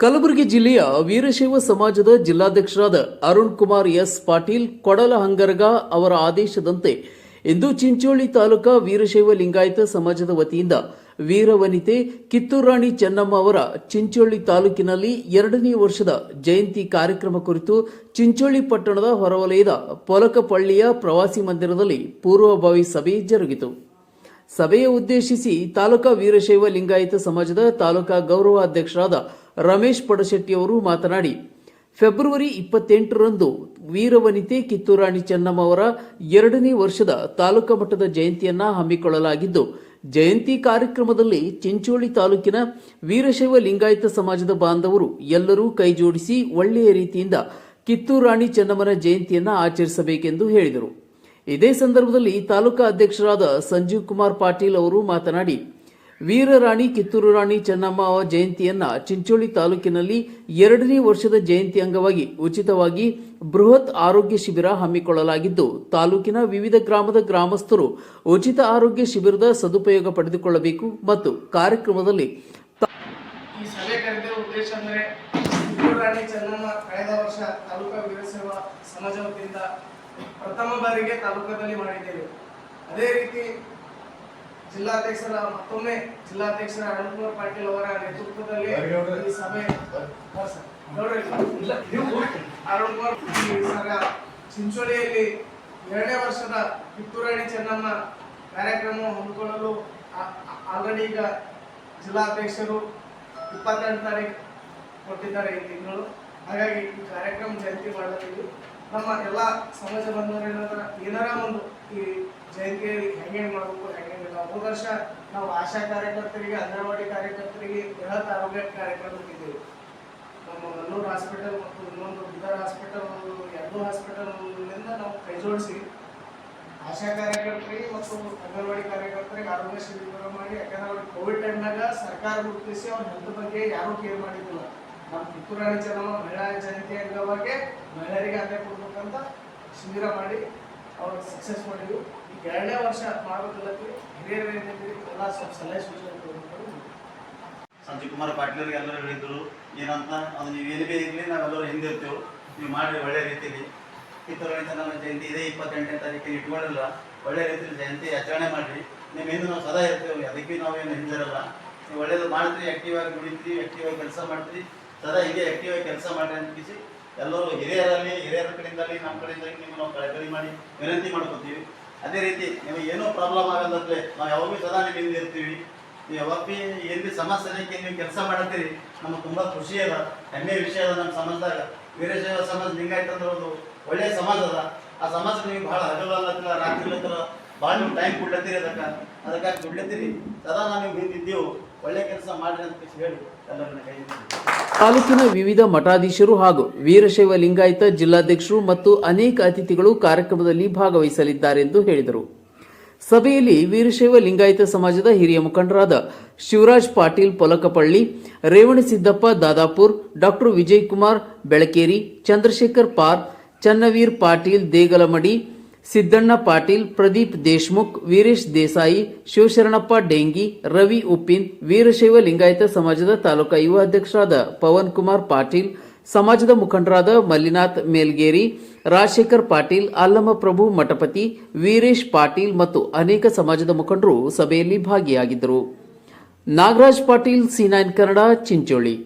ಕಲಬುರಗಿ ಜಿಲ್ಲೆಯ ವೀರಶೈವ ಸಮಾಜದ ಜಿಲ್ಲಾಧ್ಯಕ್ಷರಾದ ಅರುಣ್ ಕುಮಾರ್ ಎಸ್ ಪಾಟೀಲ್ ಕೊಡಲಹಂಗರಗ ಅವರ ಆದೇಶದಂತೆ ಇಂದು ಚಿಂಚೋಳಿ ತಾಲೂಕಾ ವೀರಶೈವ ಲಿಂಗಾಯತ ಸಮಾಜದ ವತಿಯಿಂದ ವೀರವನಿತೆ ಕಿತ್ತೂರು ರಾಣಿ ಚೆನ್ನಮ್ಮ ಅವರ ಚಿಂಚೋಳಿ ತಾಲೂಕಿನಲ್ಲಿ 2ನೇ ವರ್ಷದ ಜಯಂತಿ ಕಾರ್ಯಕ್ರಮ ಕುರಿತು ಚಿಂಚೋಳಿ ಪಟ್ಟಣದ ಹೊರವಲಯದ ಪೊಲಕಪಳ್ಳಿಯ ಪ್ರವಾಸಿ ಮಂದಿರದಲ್ಲಿ ಪೂರ್ವಭಾವಿ ಸಭೆ ಜರುಗಿತು. ಸಭೆಯ ಉದ್ದೇಶಿಸಿ ತಾಲೂಕಾ ವೀರಶೈವ ಲಿಂಗಾಯತ ಸಮಾಜದ ತಾಲೂಕಾ ಗೌರವ ಅಧ್ಯಕ್ಷರಾದ ರಮೇಶ್ ಪಡಶೆಟ್ಟಿ ಅವರು ಮಾತನಾಡಿ, ಫೆಬ್ರವರಿ 28ರಂದು ವೀರವನಿತೆ ಕಿತ್ತೂರು ರಾಣಿ ಚೆನ್ನಮ್ಮ ಅವರ 2ನೇ ವರ್ಷದ ತಾಲೂಕಾ ಮಟ್ಟದ ಜಯಂತಿಯನ್ನು ಹಮ್ಮಿಕೊಳ್ಳಲಾಗಿದ್ದು, ಜಯಂತಿ ಕಾರ್ಯಕ್ರಮದಲ್ಲಿ ಚಿಂಚೋಳಿ ತಾಲೂಕಿನ ವೀರಶೈವ ಲಿಂಗಾಯತ ಸಮಾಜದ ಬಾಂಧವರು ಎಲ್ಲರೂ ಕೈಜೋಡಿಸಿ ಒಳ್ಳೆಯ ರೀತಿಯಿಂದ ಕಿತ್ತೂರು ರಾಣಿ ಚೆನ್ನಮ್ಮನ ಜಯಂತಿಯನ್ನು ಆಚರಿಸಬೇಕೆಂದು ಹೇಳಿದರು. ಇದೇ ಸಂದರ್ಭದಲ್ಲಿ ತಾಲೂಕಾ ಅಧ್ಯಕ್ಷರಾದ ಸಂಜೀವ್ ಕುಮಾರ್ ಪಾಟೀಲ್ ಅವರು ಮಾತನಾಡಿ, ವೀರರಾಣಿ ಕಿತ್ತೂರು ರಾಣಿ ಚೆನ್ನಮ್ಮ ಜಯಂತಿಯನ್ನ ಚಿಂಚೋಳಿ ತಾಲೂಕಿನಲ್ಲಿ 2ನೇ ವರ್ಷದ ಜಯಂತಿ ಅಂಗವಾಗಿ ಉಚಿತವಾಗಿ ಬೃಹತ್ ಆರೋಗ್ಯ ಶಿಬಿರ ಹಮ್ಮಿಕೊಳ್ಳಲಾಗಿದ್ದು, ತಾಲೂಕಿನ ವಿವಿಧ ಗ್ರಾಮದ ಗ್ರಾಮಸ್ಥರು ಉಚಿತ ಆರೋಗ್ಯ ಶಿಬಿರದ ಸದುಪಯೋಗ ಪಡೆದುಕೊಳ್ಳಬೇಕು ಮತ್ತು ಕಾರ್ಯಕ್ರಮದಲ್ಲಿ ಈ ಸಭೆ ಕರೆದ ಉದ್ದೇಶ ಅಂದರೆ ಕಿತ್ತೂರು ರಾಣಿ ಚೆನ್ನಮ್ಮ ಕಳೆದ ವರ್ಷ ತಾಲೂಕಾ ವೀರಶೈವ ಸಮಾಜ ವತಿಯಿಂದ ಪ್ರಥಮ ಬಾರಿಗೆ ತಾಲೂಕದಲ್ಲಿ ಮಾಡಿದ್ದೇವೆ. ಅದೇ ರೀತಿ ಮತ್ತೊಮ್ಮೆ ಜಿಲ್ಲಾಧ್ಯಕ್ಷರ ಅರುಣ್ ಕುಮಾರ್ ಪಾಟೀಲ್ ಅವರ ನೇತೃತ್ವದಲ್ಲಿ ಈ ಸಭೆ ಅರುಣ್ ಕುಮಾರ್ ಚಿಂಚೋಳಿಯಲ್ಲಿ 2ನೇ ವರ್ಷದ ಕಿತ್ತೂರು ರಾಣಿ ಚೆನ್ನಮ್ಮ ಕಾರ್ಯಕ್ರಮ ಹಮ್ಮಿಕೊಳ್ಳಲು ಆಲ್ರೆಡಿ ಈಗ ಜಿಲ್ಲಾಧ್ಯಕ್ಷರು 28 ತಾರೀಕು ಕೊಟ್ಟಿದ್ದಾರೆ ಈ ತಿಂಗಳು. ಹಾಗಾಗಿ ಈ ಕಾರ್ಯಕ್ರಮ ಜಯಂತಿ ಮಾಡಲಿದ್ದು ನಮ್ಮ ಎಲ್ಲ ಸಮಾಜ ಬಂಧುವರ ಏನಾರ ಒಂದು ಈ ಜಯಂತಿ ಹೆಂಗೆ ಮಾಡಬೇಕು ಹೆಂಗಿಲ್ಲ. ಹೋದ ವರ್ಷ ನಾವು ಆಶಾ ಕಾರ್ಯಕರ್ತರಿಗೆ, ಅಂಗನವಾಡಿ ಕಾರ್ಯಕರ್ತರಿಗೆ ಬೃಹತ್ ಆರೋಗ್ಯ ಕಾರ್ಯಕ್ರಮ ಇದ್ದೀವಿ. ನಮ್ಮ ಮಲ್ಲೂರು ಹಾಸ್ಪಿಟಲ್ ಮತ್ತು ಇನ್ನೊಂದು ಬೀದರ್ ಹಾಸ್ಪಿಟಲ್, 2 ಹಾಸ್ಪಿಟಲ್ನಿಂದ ನಾವು ಕೈ ಜೋಡಿಸಿ ಆಶಾ ಕಾರ್ಯಕರ್ತರಿಗೆ ಮತ್ತು ಅಂಗನವಾಡಿ ಕಾರ್ಯಕರ್ತರಿಗೆ ಆರೋಗ್ಯ ಶಿಬಿರ ಮಾಡಿ, ಯಾಕಂದ್ರೆ ಅವ್ರಿಗೆ ಕೋವಿಡ್ ಟೈಮ್ನಾಗ ಸರ್ಕಾರ ಗುರುತಿಸಿ ಅವ್ರ ಹೆಲ್ತ್ ಬಗ್ಗೆ ಯಾರೂ ಕೇರ್ ಮಾಡಿದ್ದಿಲ್ಲ. ನಮ್ಮ ಕಿತ್ತೂರು ರಾಣಿ ಚೆನ್ನಮ್ಮ ಮಹಿಳಾ ಜಯಂತಿ ಅಂಗವಾಗಿ ಮಹಿಳೆಯರಿಗೆ ಆದಾಯ ಕೊಡ್ಬೇಕಂತ ಶಿಬಿರ ಮಾಡಿ ಅವ್ರಿಗೆ ಸಕ್ಸಸ್ ಮಾಡಿದ್ವಿ. ಈ 2ನೇ ವರ್ಷ ಮಾಡಬೇಕಲ್ಲತ್ತೀವಿ. ಹಿರಿಯರು ಏನಿದ್ರಿ ಎಲ್ಲ ಸ್ವಲ್ಪ ಸಲಹೆ ಸೂಚನೆ ಕೊಡಬೇಕು. ಸಂಜೀವ್ ಕುಮಾರ್ ಪಾಟೀಲ್ರಿಗೆ ಎಲ್ಲರೂ ಹೇಳಿದ್ರು ಏನಂತ, ಅದು ನೀವು ಏನೇ ಇರಲಿ ನಾವೆಲ್ಲರೂ ಹಿಂದಿರ್ತೇವೆ, ನೀವು ಮಾಡಿರಿ ಒಳ್ಳೆ ರೀತಿಯಲ್ಲಿ. ಕಿತ್ತೂರು ರಾಣಿ ಚೆನ್ನಮ್ಮ ಜಯಂತಿ ಇದೇ 28ನೇ ತಾರೀಕಿಗೆ ಇಟ್ಕೊಂಡಿಲ್ಲ, ಒಳ್ಳೆ ರೀತಿಯಲ್ಲಿ ಜಯಂತಿ ಆಚರಣೆ ಮಾಡಿರಿ. ನಿಮ್ಮಿಂದ ನಾವು ಸದಾ ಇರ್ತೇವೆ, ಅದಕ್ಕೆ ನಾವೇನು ಹಿಂದಿರಲ್ಲ. ನೀವು ಒಳ್ಳೇದು ಮಾಡ್ತೀರಿ, ಆ್ಯಕ್ಟಿವ್ ಆಗಿ ದುಡಿತೀರಿ, ಆ್ಯಕ್ಟಿವ್ ಆಗಿ ಕೆಲಸ ಮಾಡ್ತೀರಿ, ಸದಾ ಹೀಗೆ ಆ್ಯಕ್ಟಿವ್ ಆಗಿ ಕೆಲಸ ಮಾಡಿರಿ ಅನ್ಕಿಸಿ ಎಲ್ಲರೂ ಹಿರಿಯರ ಕಡೆಯಿಂದಲೇ ನಮ್ಮ ಕಡೆಯಿಂದ ನೀವು ನಾವು ಕಳಕಳಿ ಮಾಡಿ ವಿನಂತಿ ಮಾಡ್ಕೊತೀವಿ. ಅದೇ ರೀತಿ ನೀವು ಏನೋ ಪ್ರಾಬ್ಲಮ್ ಆಗೋದಂತಲೇ ನಾವು ಯಾವಾಗಲೂ ಸದಾ ನಿಮ್ಮ ಹಿಂದೆ ಇರ್ತೀವಿ. ನೀವು ಯಾವಾಗ ಭೀ ಏನು ಭೀ ಸಮಸ್ಯೆಗೆ ನೀವು ಕೆಲಸ ಮಾಡತ್ತೀರಿ, ನಮಗೆ ತುಂಬ ಖುಷಿ ಅದ, ಹೆಮ್ಮೆಯ ವಿಷಯ ಅದ. ನಮ್ಮ ಸಮಾಜದಾಗ ವೀರಶೈವ ಸಮಾಜ ಲಿಂಗಾಯತ ಅಂದ್ರೆ ಒಂದು ಒಳ್ಳೆಯ ಸಮಾಜ ಅದ. ಆ ಸಮಾಜಕ್ಕೆ ನೀವು ಭಾಳ ಹಗಲತ್ತಿಲ್ಲ, ರಾತ್ರಿ ಇಲ್ಲತ್ತಿಲ್ಲ, ಭಾಳ ನೀವು ಟೈಮ್ ಕೊಡ್ಲತ್ತೀರಿ, ಅದಕ್ಕಾಗಿ ದುಡ್ಲತ್ತೀರಿ. ಸದಾ ನಾವು ನೀವು ಹಿಂದಿದ್ದೆವು, ಒಳ್ಳೆ ಕೆಲಸ ಮಾಡ್ರಿ ಅಂತ ಹೇಳಿ ಎಲ್ಲರನ್ನ ಕೈ. ತಾಲೂಕಿನ ವಿವಿಧ ಮಠಾಧೀಶರು ಹಾಗೂ ವೀರಶೈವ ಲಿಂಗಾಯತ ಜಿಲ್ಲಾಧ್ಯಕ್ಷರು ಮತ್ತು ಅನೇಕ ಅತಿಥಿಗಳು ಕಾರ್ಯಕ್ರಮದಲ್ಲಿ ಭಾಗವಹಿಸಲಿದ್ದಾರೆ ಎಂದು ಹೇಳಿದರು. ಸಭೆಯಲ್ಲಿ ವೀರಶೈವ ಲಿಂಗಾಯತ ಸಮಾಜದ ಹಿರಿಯ ಮುಖಂಡರಾದ ಶಿವರಾಜ್ ಪಾಟೀಲ್ ಪೊಲಕಪಳ್ಳಿ, ರೇವಣಸಿದ್ದಪ್ಪ ದಾದಾಪುರ್, ಡಾಕ್ಟರ್ ವಿಜಯಕುಮಾರ್ ಬೆಳಕೇರಿ, ಚಂದ್ರಶೇಖರ್ ಪಾರ್, ಚನ್ನವೀರ್ ಪಾಟೀಲ್ ದೇಗಲಮಡಿ, ಸಿದ್ದಣ್ಣ ಪಾಟೀಲ್, ಪ್ರದೀಪ್ ದೇಶ್ಮುಖ್, ವೀರೇಶ್ ದೇಸಾಯಿ, ಶಿವಶರಣಪ್ಪ ಡೆಂಗಿ, ರವಿ ಉಪ್ಪಿನ್, ವೀರಶೈವ ಲಿಂಗಾಯತ ಸಮಾಜದ ತಾಲೂಕಾ ಯುವ ಅಧ್ಯಕ್ಷರಾದ ಪವನ್ ಕುಮಾರ್ ಪಾಟೀಲ್, ಸಮಾಜದ ಮುಖಂಡರಾದ ಮಲ್ಲಿನಾಥ್ ಮೇಲ್ಗೇರಿ, ರಾಜಶೇಖರ್ ಪಾಟೀಲ್, ಅಲ್ಲಮ ಪ್ರಭು ಮಠಪತಿ, ವೀರೇಶ್ ಪಾಟೀಲ್ ಮತ್ತು ಅನೇಕ ಸಮಾಜದ ಮುಖಂಡರು ಸಭೆಯಲ್ಲಿ ಭಾಗಿಯಾಗಿದ್ದರು. ನಾಗರಾಜ್ ಪಾಟೀಲ್, C9 ಕನ್ನಡ, ಚಿಂಚೋಳಿ.